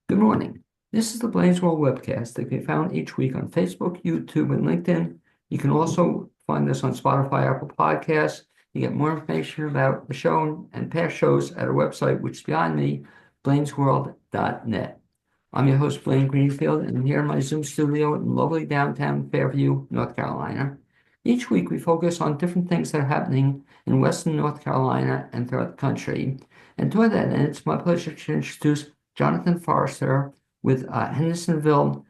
Good morning. This is the Blaze World webcast that can be found each week on Facebook, YouTube, and LinkedIn. You can also find us on Spotify, Apple Podcasts. You get more information about the show and past shows at our website, which is beyond me, blainsworld.net. I'm your host, Blaine Greenfield, and I'm here in my Zoom studio in lovely downtown Fairview, North Carolina. Each week, we focus on different things that are happening in Western North Carolina and throughout the country. And toward that end, it's my pleasure to introduce Jonathan Forrester with Hendersonville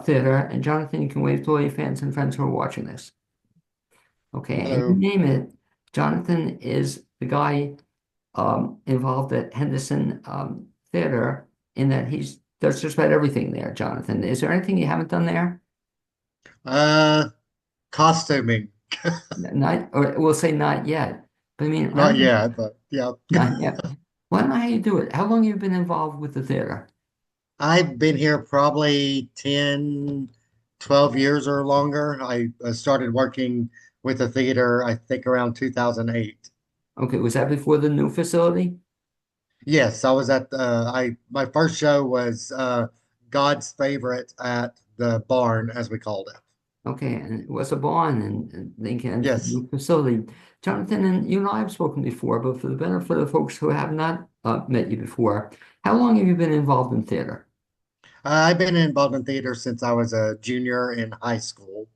Theater. And Jonathan, you can wave to all your fans and friends who are watching this. Okay, and you Hello. name it, Jonathan is the guy involved at Henderson Theater in that he's does just about everything there, Jonathan. Is there anything you haven't done there? Uh, Costuming. Not, or we'll say not yet. But I mean, I Not don't know, yet, but yeah. not yet. Why don't know how you do it? How long have you been involved with the theater? I've been here probably 10, 12 years or longer. I started working with the theater, I think around 2008. Okay, was that before the new facility? Yes, I was at my first show was God's Favorite at the barn, as we called it. Okay, and it was a barn and Lincoln and the Yes. new facility. Jonathan, and you and I have spoken before, but for the benefit of folks who have not met you before, how long have you been involved in theater? I've been involved in theater since I was a junior in high school.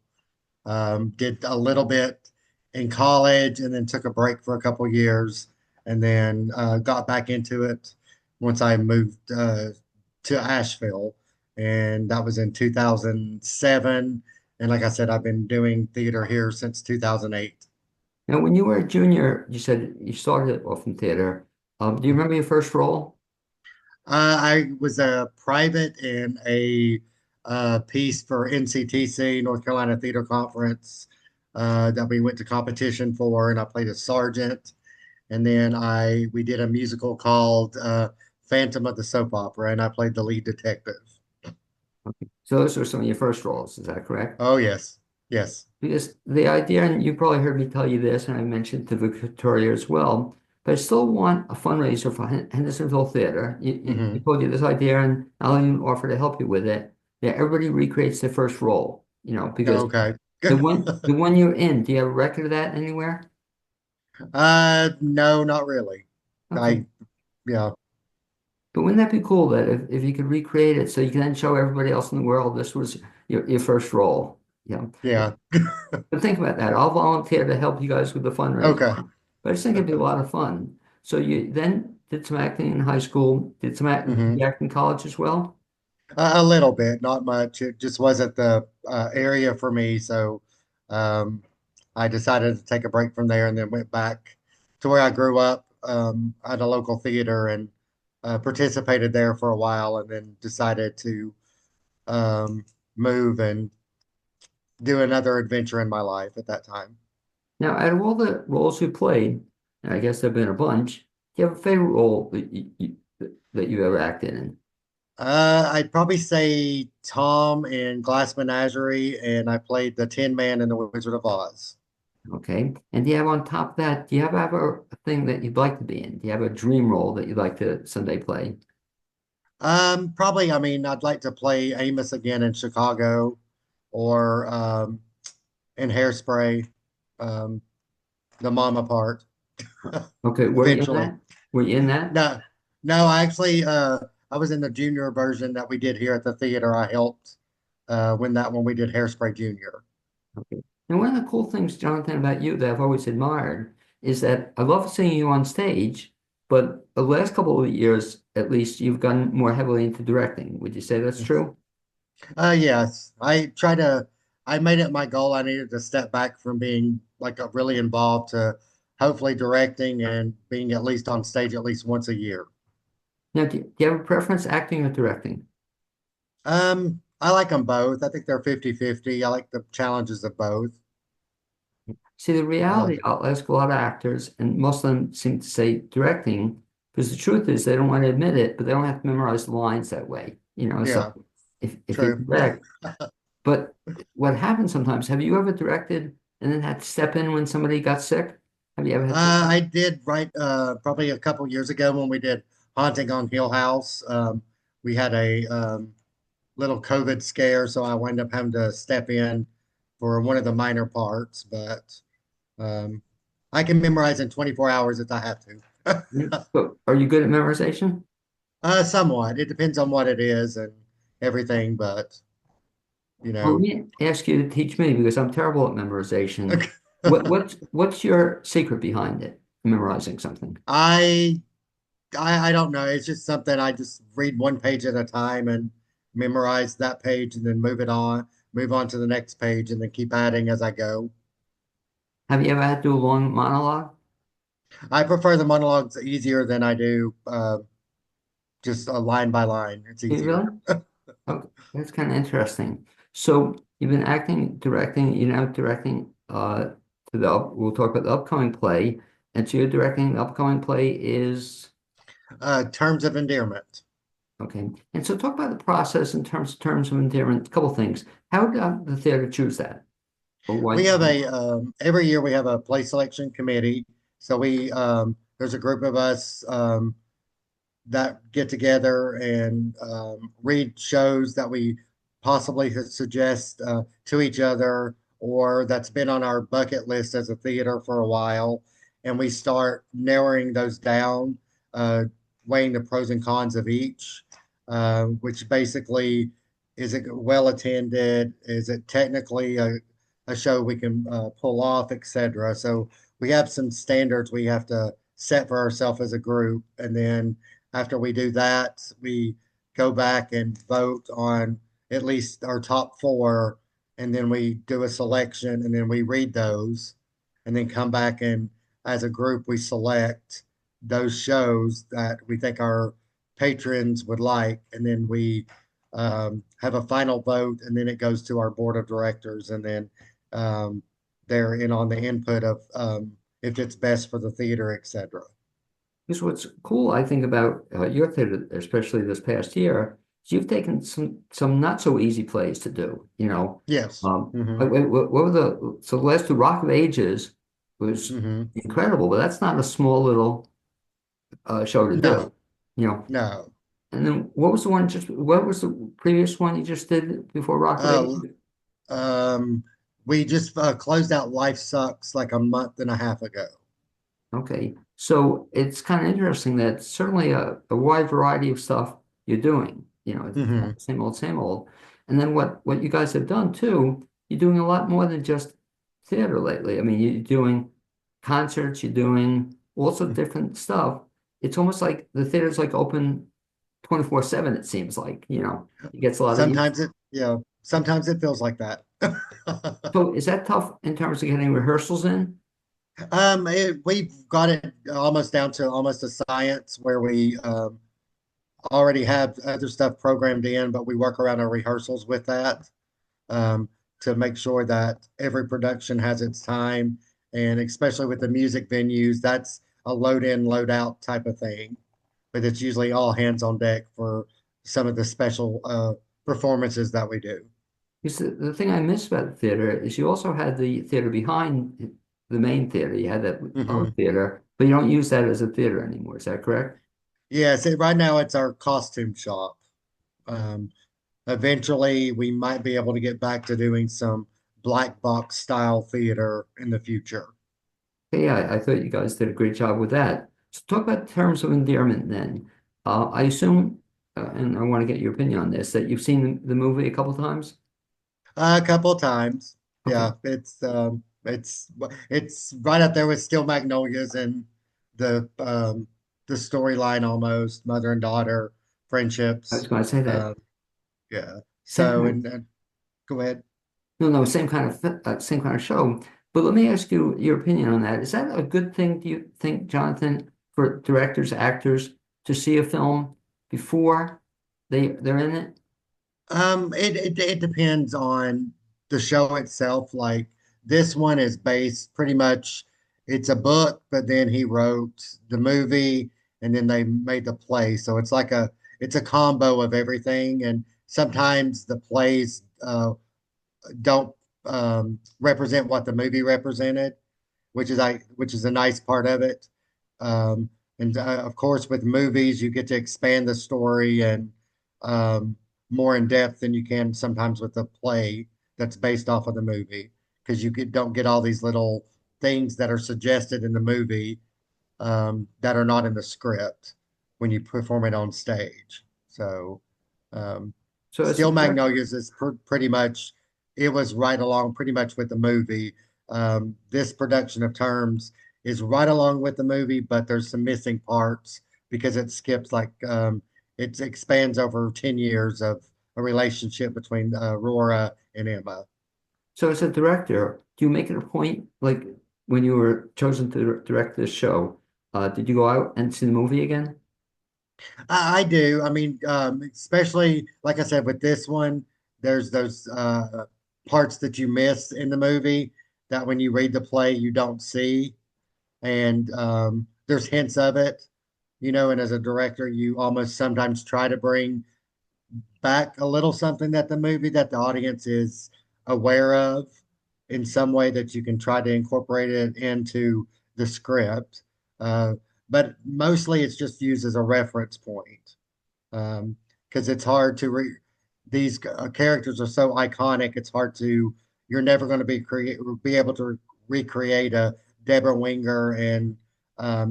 Did a little bit in college and then took a break for a couple years and then got back into it once I moved to Asheville. And that was in 2007. And like I said, I've been doing theater here since 2008. Now, when you were a junior, you said you started off in theater. Do you remember your first role? I was a private in a piece for NCTC, North Carolina Theater Conference, that we went to competition for, and I played a sergeant. And then I we did a musical called Phantom of the Soap Opera, and I played the lead detective. Okay. So those were some of your first roles, is that correct? Oh yes, yes. Because the idea, and you probably heard me tell you this, and I mentioned to Victoria as well, but I still want a fundraiser for Hendersonville Theater. You Hmm. told you this idea, and I'll even offer to help you with it. That everybody recreates their first role, because Okay. the one you're in, do you have a record of that anywhere? No, not really. Okay. I Yeah, But wouldn't that be cool that if you could recreate it so you can then show everybody else in the world this was your first role? yeah. But think about that. I'll volunteer to help you guys with the fundraiser. Okay. But I just think it'd be a lot of fun. So you then did some acting in high school, did some Hmm. acting in college as well? A little bit, not much. It just wasn't the area for me, so um, I decided to take a break from there and then went back to where I grew up at a local theater and participated there for a while, and then decided to um, move and do another adventure in my life at that time. Now, out of all the roles you played, and I guess there've been a bunch, do you have a favorite role that you ever acted in? I'd probably say Tom in Glass Menagerie, and I played the Tin Man in The Wizard of Oz. Okay. And do you have on top of that, do you have ever a thing that you'd like to be in? Do you have a dream role that you'd like to someday play? Probably, I mean, I'd like to play Amos again in Chicago or in Hairspray, um, the mama part Okay, were you in eventually. that? Were you in that? No, no, I actually, I was in the junior version that we did here at the theater. I helped when we did Hairspray Junior. Okay. And one of the cool things, Jonathan, about you that I've always admired is that I love seeing you on stage, but the last couple of years, at least, you've gone more heavily into directing. Would you say that's true? Yes, I made it my goal. I needed to step back from being like really involved to hopefully directing and being at least on stage at least once a year. Now, do you have a preference, acting or directing? I like them both. I think they're 50-50. I like the challenges of both. See, the Uh, reality, I'll ask a lot of actors, and most of them seem to say directing, because the truth is they don't want to admit it, but they don't have to memorize the lines that way. So yeah, if you true. direct, but what happens sometimes, have you ever directed and then had to step in when somebody got sick? Have you ever had to? I did write probably a couple years ago when we did Haunting on Hill House. we had a little COVID scare, so I wound up having to step in for one of the minor parts. But um, I can memorize in 24 hours if I have to. So are you good at memorization? Somewhat. It depends on what it is and everything, but you Well, let know, me ask you to teach me because I'm terrible at memorization. What's your secret behind it, memorizing something? I I don't know. It's just something I just read one page at a time and memorize that page and then move on to the next page and then keep adding as I go. Have you ever had to do a long monologue? I prefer the monologues easier than I do just a line by line. It's Do you easier. really? Oh, that's kind of interesting. So you've been acting, directing, you're now directing we'll talk about the upcoming play. And so you're directing the upcoming play is Terms of endearment. okay. And so talk about the process in terms of endearment, a couple things. How did the theater choose that? Or why? We have a every year we have a play selection committee. So we there's a group of us that get together and read shows that we possibly could suggest to each other or that's been on our bucket list as a theater for a while. And we start narrowing those down, uh, weighing the pros and cons of each, which basically is it well attended? Is it technically a show we can pull off, etc. So we have some standards we have to set for ourselves as a group. And then after we do that, we go back and vote on at least our top four, and then we do a selection, and then we read those, and then come back and as a group we select those shows that we think our patrons would like, and then we have a final vote, and then it goes to our board of directors, and then um, they're in on the input of if it's best for the theater, etc. Because what's cool, I think, about your theater, especially this past year, is you've taken some not so easy plays to do. Yes. What were the last two Rock of Ages was Hmm. incredible, but that's not a small little show to do. No, You know, no. and then what was the previous one you just did before Rock of Uh, Ages? um, we just closed out Life Sucks like a month and a half ago. Okay, so it's kind of interesting that certainly a wide variety of stuff you're doing. It's Hmm. not the same old. And then what you guys have done too, you're doing a lot more than just theater lately. I mean, you're doing concerts, you're doing all sorts of different stuff. It's almost like the theater's like open 24/7, it seems like, it gets a lot of use. Sometimes it feels like that. So is that tough in terms of getting rehearsals in? We've got it almost down to almost a science where we already have other stuff programmed in, but we work around our rehearsals with that um, to make sure that every production has its time. And especially with the music venues, that's a load in, load out type of thing. But it's usually all hands on deck for some of the special performances that we do. Because the thing I miss about the theater is you also had the theater behind the main theater. You had that other Hmm. theater, but you don't use that as a theater anymore. Is that correct? Yes, right now it's our costume shop. Um, Eventually, we might be able to get back to doing some black box style theater in the future. Yeah, I thought you guys did a great job with that. So talk about terms of endearment then. I assume, and I want to get your opinion on this, that you've seen the movie a couple times. A couple of times. Okay. Yeah, it's right up there with Steel Magnolias and the storyline almost mother and daughter I was friendships. going to say that. Um, yeah. Same So kind of, and go ahead. no, same kind of show. But let me ask you your opinion on that. Is that a good thing, do you think, Jonathan, for directors, actors to see a film before they're in it? It depends on the show itself. Like this one is based pretty much, it's a book, but then he wrote the movie and then they made the play. So it's a combo of everything. And sometimes the plays don't represent what the movie represented, which is a nice part of it. Um, and of course, with movies, you get to expand the story and um, more in depth than you can sometimes with a play that's based off of the movie because don't get all these little things that are suggested in the movie that are not in the script when you perform it on stage. So, um, So as a Steel director, Magnolias is pretty much, it was right along pretty much with the movie. This production of Terms is right along with the movie, but there's some missing parts because it skips it expands over 10 years of a relationship between Aurora and Emma. so as a director, do you make it a point, like when you were chosen to direct this show, did you go out and see the movie again? I do. I mean, especially like I said with this one, there's those parts that you miss in the movie that when you read the play you don't see, and there's hints of it, And as a director, you almost sometimes try to bring back a little something that the movie that the audience is aware of in some way that you can try to incorporate it into the script. Uh, but mostly it's just used as a reference point because it's hard to these characters are so iconic. It's hard to you're never going to be able to recreate a Deborah Winger and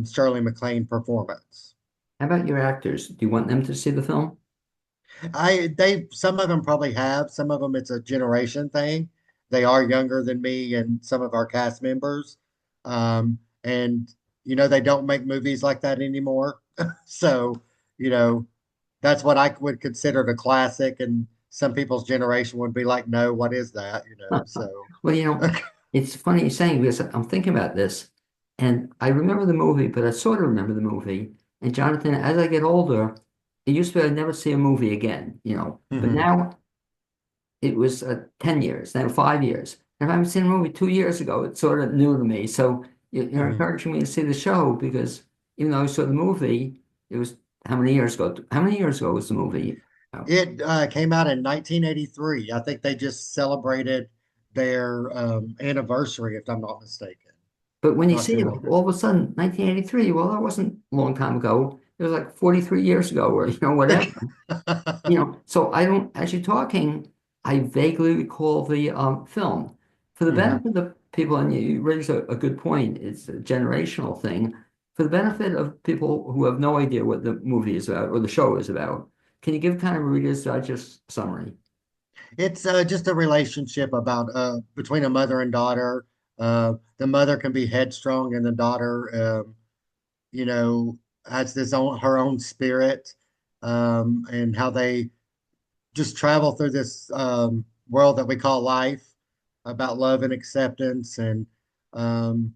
Shirley MacLaine performance. How about your actors? Do you want them to see the film? Some of them probably have. Some of them it's a generation thing. They are younger than me and some of our cast members, and they don't make movies like that anymore. So you know that's what I would consider the classic, and some people's generation would be like, "No, what is that?" So Well, it's funny you're saying because I'm thinking about this, and I remember the movie, but I sort of remember the movie. And Jonathan, as I get older, it used to be I'd never see a movie again. But Mhm. now it was 10 years, now 5 years. And if I haven't seen a movie 2 years ago, it's sort of new to me. So you're Mhm. encouraging me to see the show because even though I saw the movie, it was how many years ago? How many years ago was the movie? Oh. It came out in 1983. I think they just celebrated their anniversary, if I'm not mistaken, But when you not see too it, long. all of a sudden, 1983, well, that wasn't a long time ago. It was like 43 years ago or, whatever. So I don't, as you're talking, I vaguely recall the film. For the Mhm. benefit of people, and you raise a good point, it's a generational thing. For the benefit of people who have no idea what the movie is about or the show is about, can you give kind of a Reader's Digest summary? It's just a relationship about between a mother and daughter. The mother can be headstrong, and the daughter, you know, has her own spirit, and how they just travel through this world that we call life about love and acceptance and um,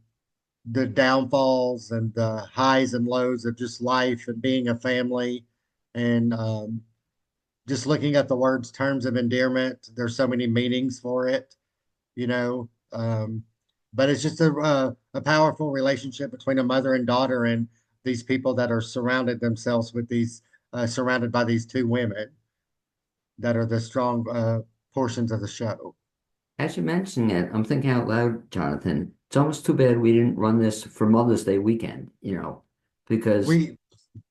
the downfalls and the highs and lows of just life and being a family and just looking at the words terms of endearment. There's so many meanings for it, you know. But it's just a powerful relationship between a mother and daughter and these people that are surrounded themselves with these surrounded by these two women that are the strong portions of the show. As you mentioned it, I'm thinking out loud, Jonathan. It's almost too bad we didn't run this for Mother's Day weekend, because We,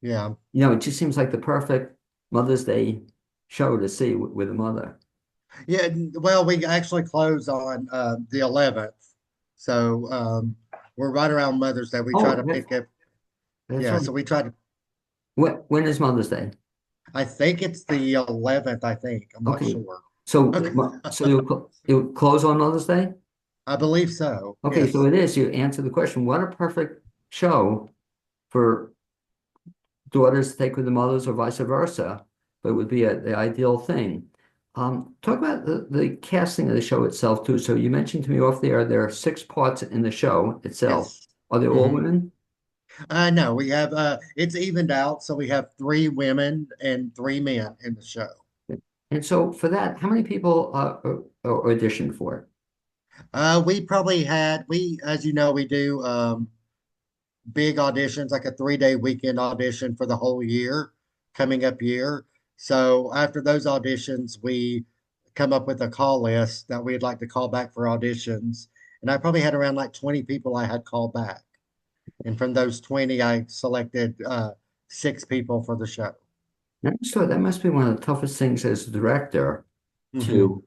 yeah, it just seems like the perfect Mother's Day show to see with a mother. yeah. Well, we actually close on the 11th, so we're right around Mother's Day. We try Oh, to pick up, that's yeah. right. So we try to. When is Mother's Day? I think it's the 11th. I think I'm not Okay. sure. So, Okay, so you'll close on Mother's Day? I believe so. Okay, so Yes. it is. You answer the question. What a perfect show for daughters to take with the mothers or vice versa, but it would be the ideal thing. Talk about the casting of the show itself too. So you mentioned to me off there are 6 parts in the show itself. Yes. Are they all Hmm. women? No, we have it's evened out, so we have three women and three men in the show. And so for that, how many people auditioned for it? We probably had as you know, we do big auditions, like a 3-day weekend audition for the whole year, coming up year. So after those auditions, we come up with a call list that we'd like to call back for auditions. And I probably had around like 20 people I had called back. And from those 20, I selected 6 people for the show. And so that must be one of the toughest things as a director Hmm. to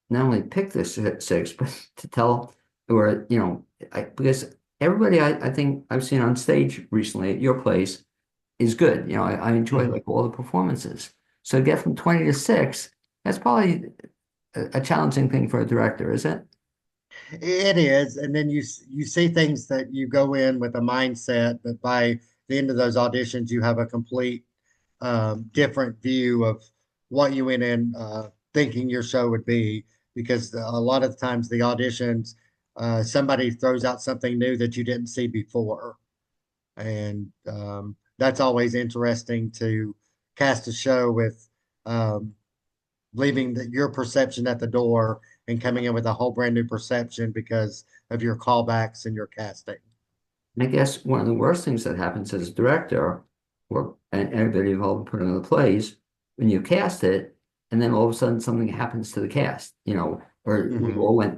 not only pick the six, but to tell, or, because everybody I think I've seen on stage recently at your place is good. I enjoy Hmm. like all the performances. So to get from 20 to six, that's probably a challenging thing for a director, is it? It is, and then you see things that you go in with a mindset, but by the end of those auditions, you have a complete different view of what you went in thinking your show would be. Because a lot of the times the auditions, somebody throws out something new that you didn't see before, and that's always interesting to cast a show with. Um, Leaving your perception at the door and coming in with a whole brand new perception because of your callbacks and your casting. I guess one of the worst things that happens as a director, or and anybody involved in putting on the plays, when you cast it, and then all of a sudden something happens to the cast, or Hmm.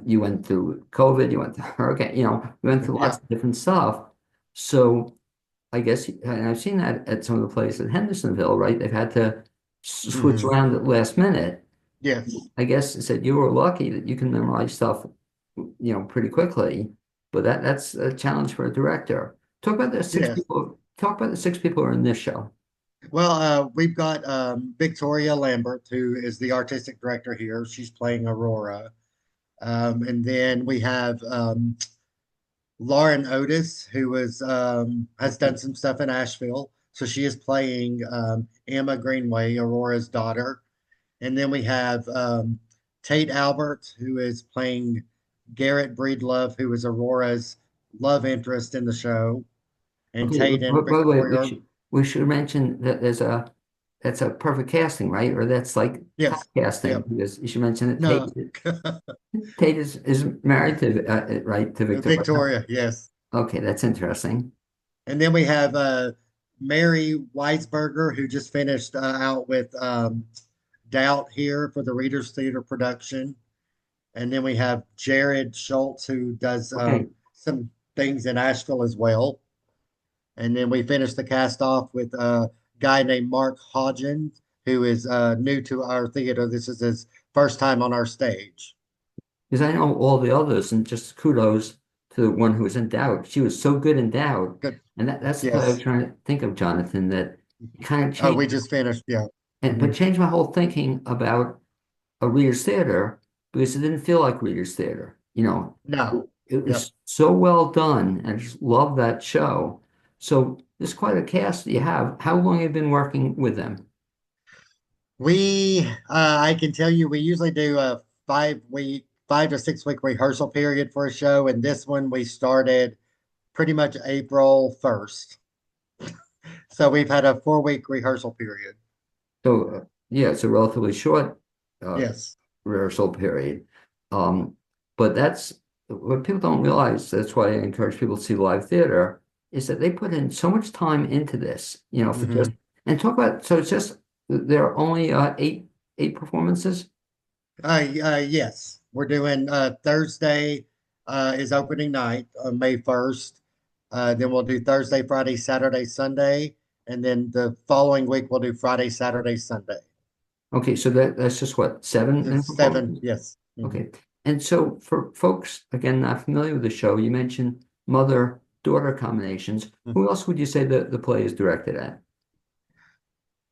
you went through COVID, you went through hurricane, you went through lots Yeah. of different stuff. So I guess, and I've seen that at some of the plays in Hendersonville, right? They've had to switch Hmm. around at last minute. Yes. I guess it said you were lucky that you can memorize stuff, pretty quickly, but that's a challenge for a director. Yes. Talk about the six people who are in this show. Well, we've got Victoria Lambert, who is the artistic director here. She's playing Aurora. And then we have Lauren Otis, who has done some stuff in Asheville. So she is playing Emma Greenway, Aurora's daughter. And then we have Tate Albert, who is playing Garrett Breedlove, who is Aurora's love interest in the show. And Okay, Tate and by the way, Victoria. we should mention that that's a perfect casting, right? Or that's like top Yes. casting Yep. because you should mention that No. Tate is married to right to Victoria. Victoria. Yes. Okay, that's interesting. And then we have Mary Weisberger, who just finished out with Doubt here for the Readers Theater production. And then we have Jared Schultz, who does Okay, some things in Asheville as well. And then we finished the cast off with a guy named Mark Hodgins, who is new to our theater. This is his first time on our stage. because I know all the others, and just kudos to the one who was in Doubt. She was so good in Doubt, Good. and that's the play I was Yes. trying to think of, Jonathan. That kind of changed, We just finished. Yeah. but Mhm. changed my whole thinking about a Reader's Theater because it didn't feel like Reader's Theater. No. It Yep. was so well done, and I just love that show. So there's quite a cast that you have. How long have you been working with them? I can tell you, we usually do a 5 week, 5 to 6 week rehearsal period for a show. And this one we started pretty much April 1st. So we've had a 4 week rehearsal period. So yeah, it's a relatively short uh, Yes. rehearsal period. Um, but that's what people don't realize. That's why I encourage people to see live theater is that they put in so much time into this, for just Hmm. and talk about. So it's just there are only eight performances. Yes. We're doing Thursday is opening night on May 1st. Then we'll do Thursday, Friday, Saturday, Sunday. And then the following week we'll do Friday, Saturday, Sunday. Okay, so that's just what, seven in It's seven. performances? Yes. Mhm. Okay. And so for folks, again, not familiar with the show, you mentioned mother-daughter combinations. Who else would you say the play is directed at?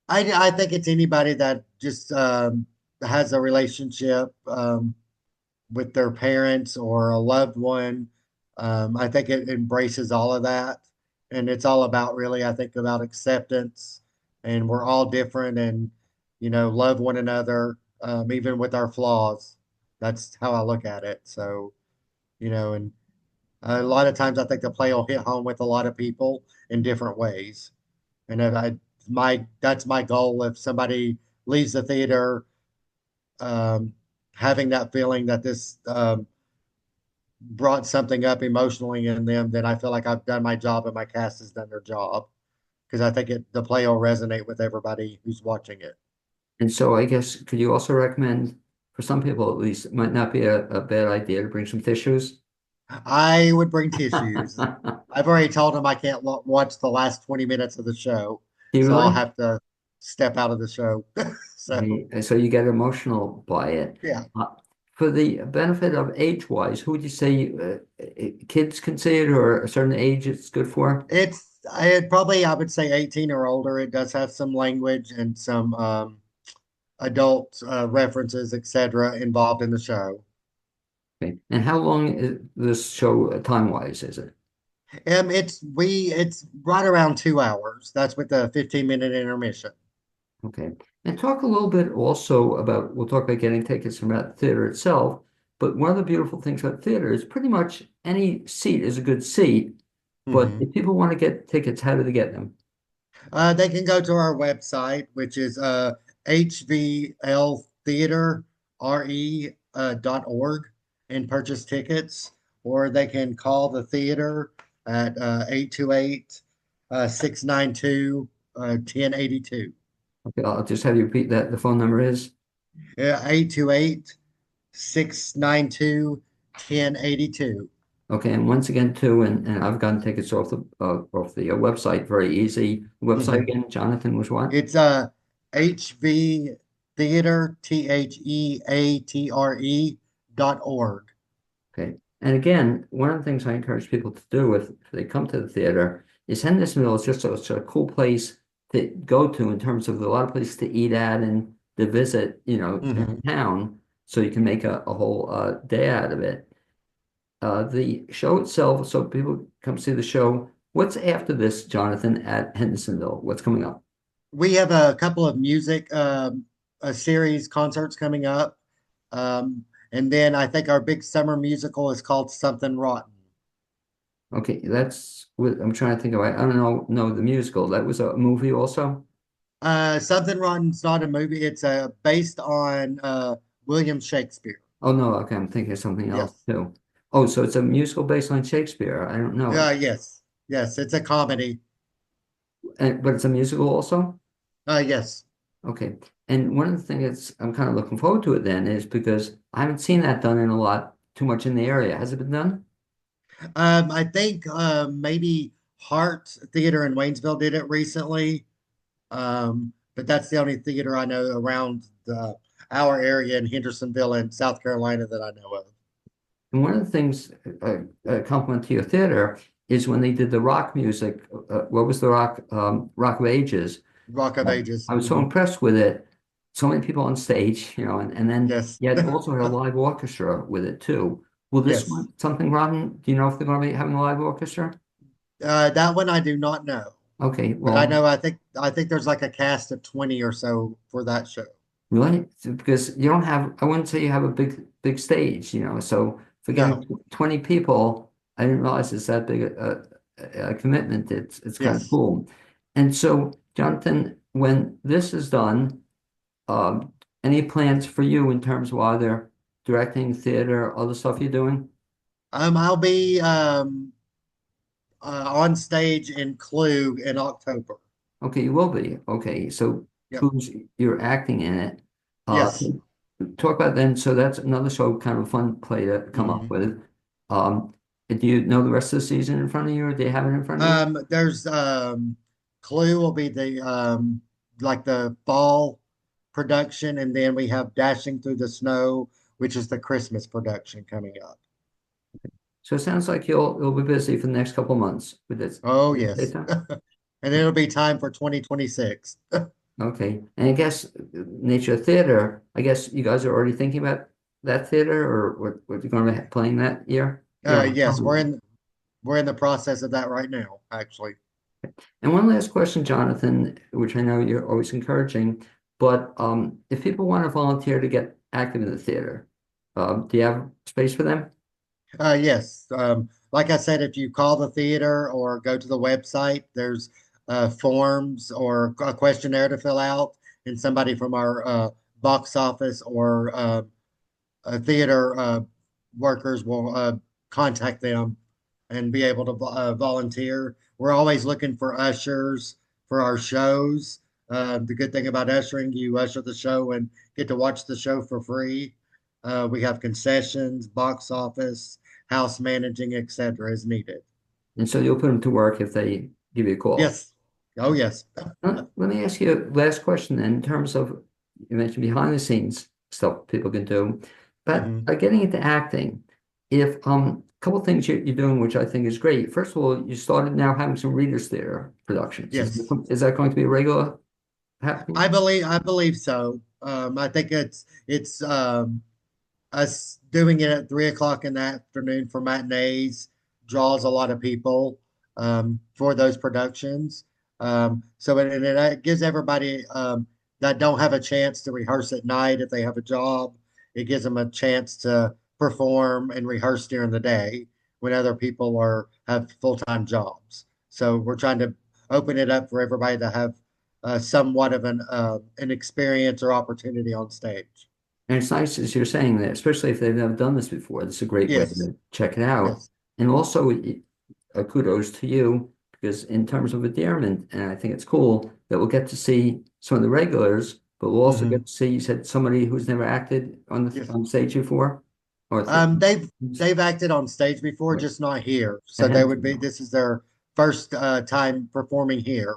I think it's anybody that just has a relationship with their parents or a loved one. I think it embraces all of that. And it's all about really, I think, about acceptance. And we're all different and, love one another, even with our flaws. That's how I look at it. So, and a lot of times I think the play will hit home with a lot of people in different ways. And if that's my goal. If somebody leaves the theater um, having that feeling that this brought something up emotionally in them, then I feel like I've done my job and my cast has done their job because I think the play will resonate with everybody who's watching it. And so I guess could you also recommend, for some people at least, it might not be a bad idea to bring some tissues? I would bring tissues. I've already told them I can't watch the last 20 minutes of the show, Do you so I'll really? have to. step out of the show. So And so you get emotional by it. yeah, Uh, for the benefit of age-wise, who would you say kids can see it, or a certain age it's good for? I would say 18 or older. It does have some language and some adult references, etc., involved in the show. Okay. And how long is this show time-wise, is it? It's right around 2 hours. That's with the 15-minute intermission. Okay. And talk a little bit also about, we'll talk about getting tickets from that theater itself, but one of the beautiful things about theater is pretty much any seat is a good seat. But Hmm. if people want to get tickets, how do they get them? They can go to our website, which is hvltheaterre.org and purchase tickets, or they can call the theater at 828 692 1082. Okay, I'll just have you repeat that. The phone number is. 828 692 1082. Okay, and once again, too, and I've gotten tickets off the website, very easy. The website Hmm. again, Jonathan, was what? It's HV Theater, TheAtre.org. Okay, and again, one of the things I encourage people to do if they come to the theater is Hendersonville is just such a cool place to go to in terms of a lot of places to eat at and to visit, in Hmm. town, so you can make a whole day out of it. The show itself, so people come see the show. What's after this, Jonathan, at Hendersonville? What's coming up? We have a couple of music a series concerts coming up. And then I think our big summer musical is called Something Rotten. Okay, that's what I'm trying to think of. I don't know the musical. That was a movie also. Something Rotten's not a movie. It's based on William Shakespeare. Oh no, okay, I'm thinking of something else Yes. too. Oh, so it's a musical based on Shakespeare. I don't know it. Yes. Yes. It's a comedy. But it's a musical also? Yes. Okay. And one of the things I'm kind of looking forward to it then is because I haven't seen that done in a lot too much in the area. Has it been done? I think maybe Hart Theater in Waynesville did it recently. But that's the only theater I know around our area in Hendersonville and South Carolina that I know of. And one of the things, a compliment to your theater, is when they did the rock music. What was the Rock of Ages? Rock of Um, Ages. I was so Hmm. impressed with it. So many people on stage, and then Yes. you had also had a live orchestra with it too. Will this Yes. one, something, Robin? Do you know if they're going to be having a live orchestra? That one I do not know, Okay, but I well, know I think there's like a cast of 20 or so for that show. really, because you don't have, I wouldn't say you have a big stage, so for getting No. 20 people, I didn't realize it's that big a commitment. It's kind of Yes. cool. And so, Jonathan, when this is done, um, any plans for you in terms of either directing theater, other stuff you're doing? I'll be on stage in Clue in October. Okay, you will be. Okay, so Yep. Clues, you're acting in it. Yes. Talk about then, so that's another show, kind of a fun play to come up Hmm. with. Do you know the rest of the season in front of you, or do you have it in front of you? There's Clue will be the like the fall production, and then we have Dashing Through the Snow, which is the Christmas production coming up. So it sounds like you'll be busy for the next couple of months with this. Oh With yes. daytime. And it'll be time for 2026. Okay, and I guess nature of theater. I guess you guys are already thinking about that theater, or what you're going to be playing that year. You don't tell Yes, me yet. we're in the process of that right now, actually. And one last question, Jonathan, which I know you're always encouraging, but if people want to volunteer to get active in the theater, do you have space for them? Yes. Like I said, if you call the theater or go to the website, there's forms or a questionnaire to fill out, and somebody from our box office or theater workers will contact them and be able to volunteer. We're always looking for ushers for our shows. The good thing about ushering, you usher the show and get to watch the show for free. We have concessions, box office, house managing, etc., as needed. And so you'll put them to work if they give you a call. Yes, Oh, yes. Let me ask you a last question then, in terms of, you mentioned behind the scenes stuff people can do, but Hmm. getting into acting, if a couple things you're doing, which I think is great. First of all, you started now having some Readers Theater productions. Yes. Is that going to be a regular happening? I believe so. I think it's us doing it at 3 o'clock in the afternoon for matinees draws a lot of people for those productions. So it gives everybody that don't have a chance to rehearse at night if they have a job, it gives them a chance to perform and rehearse during the day when other people are have full-time jobs. So we're trying to open it up for everybody to have somewhat of an experience or opportunity on stage. And it's nice as you're saying that, especially if they've never done this before. This is a great way Yes, to check it out. yes. And also, kudos to you because in terms of endearment, and I think it's cool that we'll get to see some of the regulars, but we'll also Hmm. get to see, you said somebody who's never acted on the Yes. on stage before, or They've acted on stage before, right. just not here. So And they then, would be. This is their first time performing here.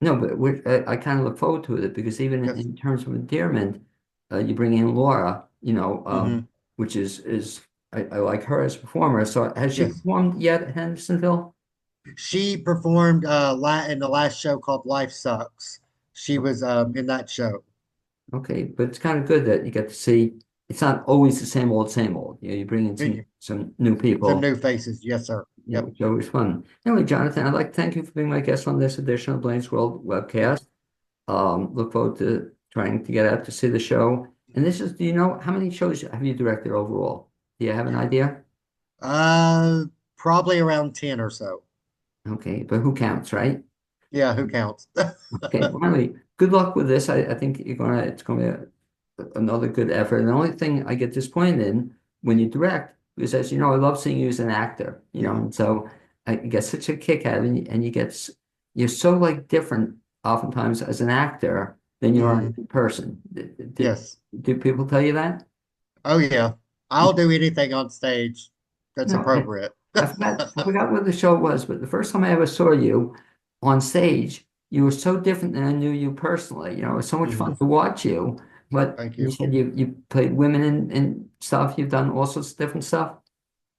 no, but I kind of look forward to it because even Yes. in terms of endearment, you bring in Laura, Hmm. which is I like her as a performer. So has she Yes. performed yet at Hendersonville? She performed in the last show called Life Sucks. She was in that show. Okay, but it's kind of good that you get to see it's not always the same old, same old. You bring in Eh, some new Some people, new faces. Yes, sir. Yep. which is always fun. Anyway, Jonathan, I'd like to thank you for being my guest on this edition of Blaine's World webcast. Look forward to trying to get out to see the show. And this is, do you know how many shows have you directed overall? Do you have an idea? Uh, Probably around 10 or so. Okay, but who counts, right? Yeah, who counts? Okay, well, anyway, good luck with this. I think it's gonna be another good effort. And the only thing I get disappointed in when you direct is, as you know, I love seeing you as an actor, Mhm. and so I get such a kick out of it, and you get you're so like different oftentimes as an actor than you are Mhm. in person. Yes. Do people tell you that? Oh, yeah. I'll do anything on stage that's No, appropriate. I forgot what the show was, but the first time I ever saw you on stage, you were so different than I knew you personally. It was so much fun Mhm. to watch you. But Thank you you. said you played women in stuff. You've done all sorts of different stuff.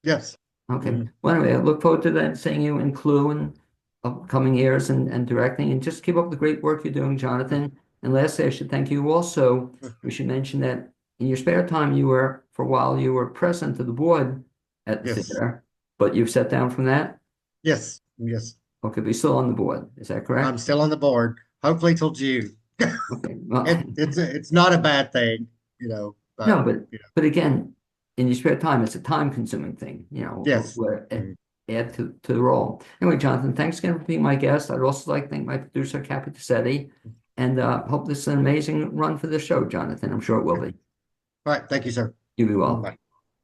Yes. Okay. Mhm. Well, anyway, I look forward to that, seeing you in Clue and upcoming years and directing. And just keep up the great work you're doing, Jonathan. And lastly, I should thank you also. We should mention that in your spare time, for a while, you were president of the board at the Yes. theater, but you've stepped down from that. Yes. Yes. Okay, but you're still on the board. Is that I'm correct? still on the board, hopefully till June. Okay. Well, It's not a bad thing, no, but but again, in your spare time, it's a time-consuming thing, yes. where Mhm. add to the role. Anyway, Jonathan, thanks again for being my guest. I'd also like to thank my producer, Cappy Tassetti, and hope this is an amazing run for the show, Jonathan. I'm sure it will be. All right. Thank you, sir. You be well. Bye.